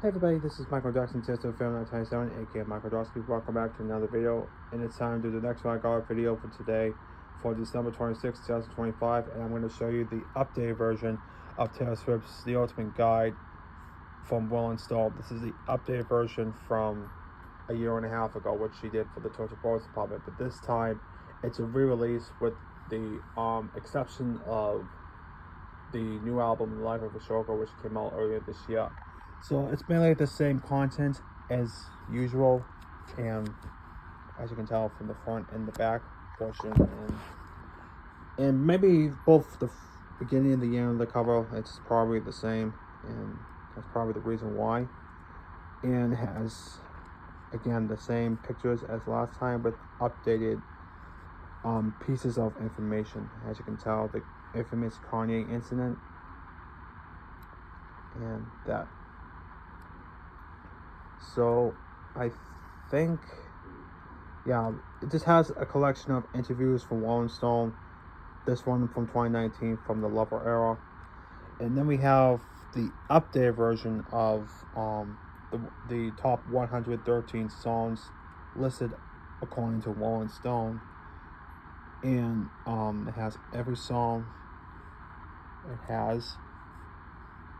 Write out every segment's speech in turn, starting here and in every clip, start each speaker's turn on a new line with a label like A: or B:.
A: Hey everybody, this is Michael Jackson, Tester Film 927, aka Michael Drosky. Welcome back to another video, and it's time to do the next one. I got a video for today for December 26, 2025, and I'm going to show you the updated version of Taylor Swift's The Ultimate Guide from Well Installed. This is the updated version from a year and a half ago, which she did for the Torture Boys Department, but this time it's a re-release with the exception of the new album, The Life of a Showgirl, which came out earlier this year. So it's mainly the same content as usual, and as you can tell from the front and the back portion, and maybe both the beginning and the end of the cover, it's probably the same, and that's probably the reason why. And it has, again, the same pictures as last time with updated pieces of information. As you can tell, the infamous Kanye incident and that. So I think, yeah, it just has a collection of interviews from Rolling Stone. This one from 2019 from the Lover era, and then we have the updated version of the top 113 songs listed according to Rolling Stone, and it has every song it has,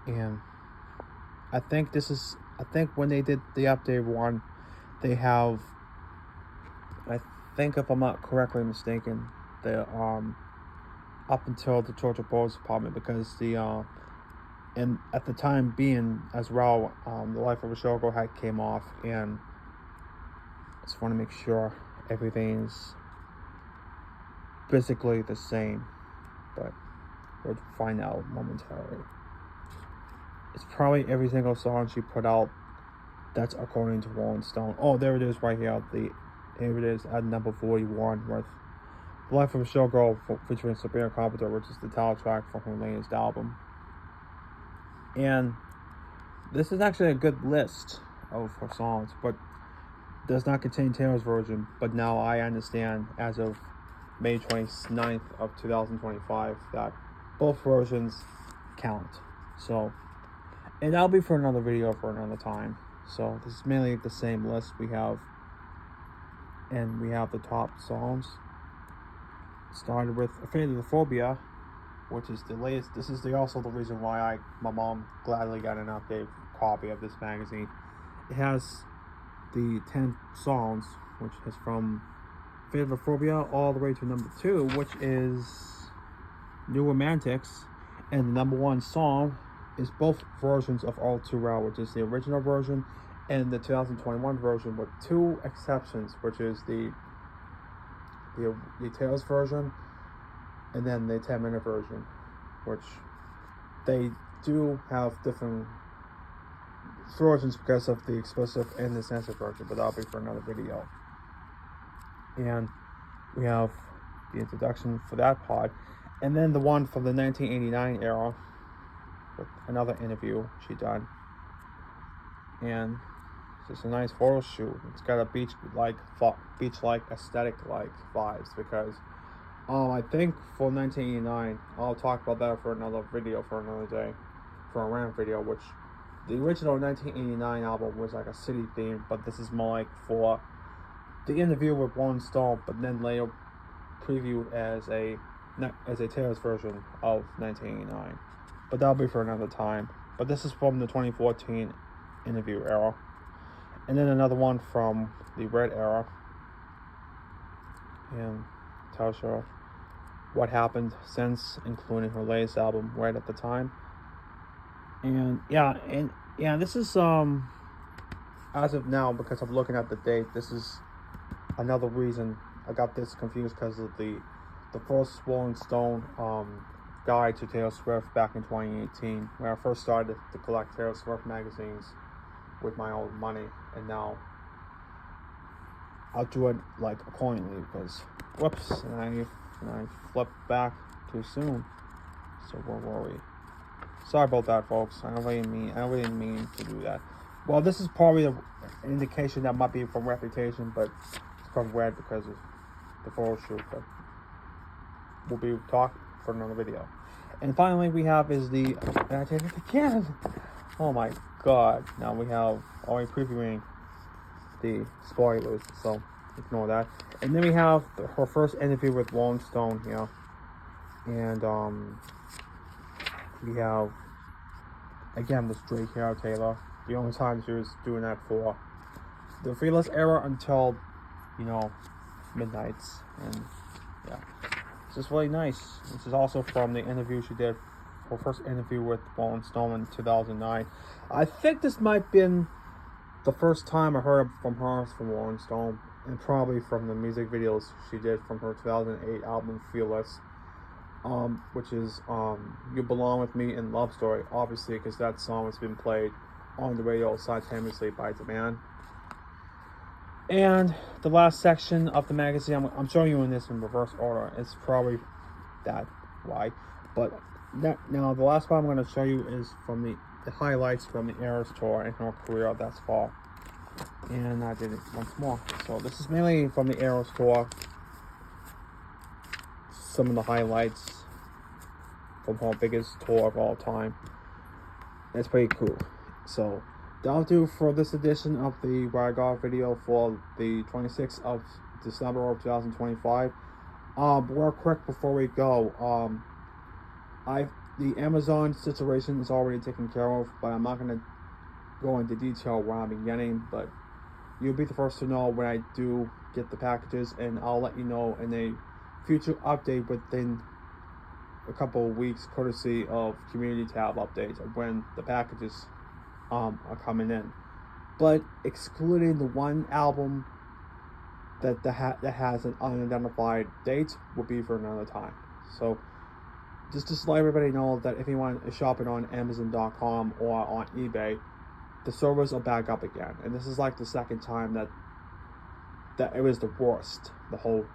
A: and I think when they did the updated one, they have, I think if I'm not correctly mistaken, the up until the Torture Boys Department, because the and at the time being as well, The Life of a Showgirl had came off, and I just want to make sure everything's basically the same, but we'll find out momentarily. It's probably every single song she put out that's according to Rolling Stone. Oh, there it is right here. Here it is at number 41 with The Life of a Showgirl featuring Sabrina Carpenter, which is the title track for her latest album. And this is actually a good list of her songs, but does not contain Taylor's version. But now I understand, as of May 29th of 2025, that both versions count. So, and that'll be for another video for another time. So this is mainly the same list we have, and we have the top songs. Started with Afraid of the Phobia, which is the latest. This is also the reason why my mom gladly got an updated copy of this magazine. It has the 10 songs, which is from Afraid of the Phobia all the way to number 2, which is New Romantics, and the number 1 song is both versions of All Too Well, which is the original version and the 2021 version, with 2 exceptions, which is the Taylor's version and then the 10-minute version, which they do have different versions because of the explicit and the censored version, but that'll be for another video. And we have the introduction for that pod, and then the one from the 1989 era with another interview she done, and it's just a nice photo shoot. It's got a beach-like aesthetic-like vibes, because I think for 1989, I'll talk about that for another video for another day, for a random video, which the original 1989 album was like a city theme, but this is more like for the interview with Rolling Stone, but then later previewed as a Taylor's version of 1989. But that'll be for another time. But this is from the 2014 interview era. And then another one from the Red era. And tells her what happened since, including her latest album, Red, at the time. And yeah, this is as of now, because I'm looking at the date, this is another reason I got this confused, because of the first Rolling Stone guide to Taylor Swift back in 2018, where I first started to collect Taylor Swift magazines with my own money, and now I'll do it like accordingly, because whoops, and I flipped back too soon. So where were we? Sorry about that, folks. I don't really mean to do that. Well, this is probably an indication that might be from Reputation, but it's from Red because of the photo shoot. But we'll be talking for another video. And finally, we have is the, and I did it again. Oh my god. Now we have already previewing the spoilers, so ignore that. And then we have her first interview with Rolling Stone here. And we have again this Drake here, Taylor. The only time she was doing that for the Fearless era until, you know, midnights. And yeah, it's just really nice. This is also from the interview she did, her first interview with Rolling Stone in 2009. I think this might have been the first time I heard from her from Rolling Stone, and probably from the music videos she did from her 2008 album Fearless, which is You Belong With Me and Love Story, obviously, because that song has been played on the radio simultaneously by demand. And the last section of the magazine, I'm showing you in this in reverse order. It's probably that why, but now the last one I'm going to show you is from the highlights from the Eras tour in her career thus far. And I did it once more. So this is mainly from the Eras tour. Some of the highlights from her biggest tour of all time. It's pretty cool. So that'll do for this edition of the Ragard video for the 26th of December of 2025. Real quick before we go, the Amazon situation is already taken care of, but I'm not going to go into detail where I'm getting, but you'll be the first to know when I do get the packages, and I'll let you know in a future update within a couple of weeks, courtesy of Community Tab updates of when the packages are coming in. But excluding the one album that has an unidentified date will be for another time. So just to let everybody know that if you want to shop it on Amazon.com or on eBay, the servers are back up again. And this is like the second time that it was the worst the whole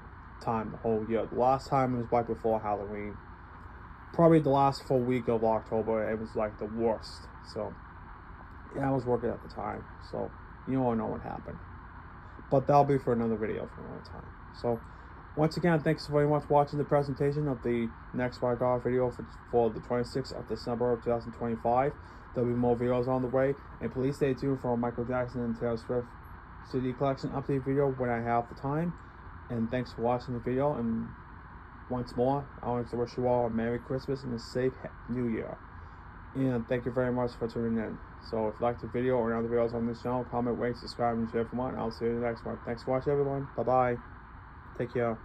A: year. The last time was right before Halloween. Probably the last full week of October, it was like the worst. So yeah, I was working at the time, so you all know what happened. But that'll be for another video for another time. So once again, thanks very much for watching the presentation of the next Ragard video for the 26th of December of 2025. There'll be more videos on the way, and please stay tuned for a Michael Jackson and Taylor Swift CD collection update video when I have the time. And thanks for watching the video, and once more, I want to wish you all a Merry Christmas and a safe New Year. And thank you very much for tuning in. So if you like the video or other videos on this channel, comment, rate, subscribe, and share for more, and I'll see you in the next one. Thanks for watching, everyone. Bye-bye. Take care.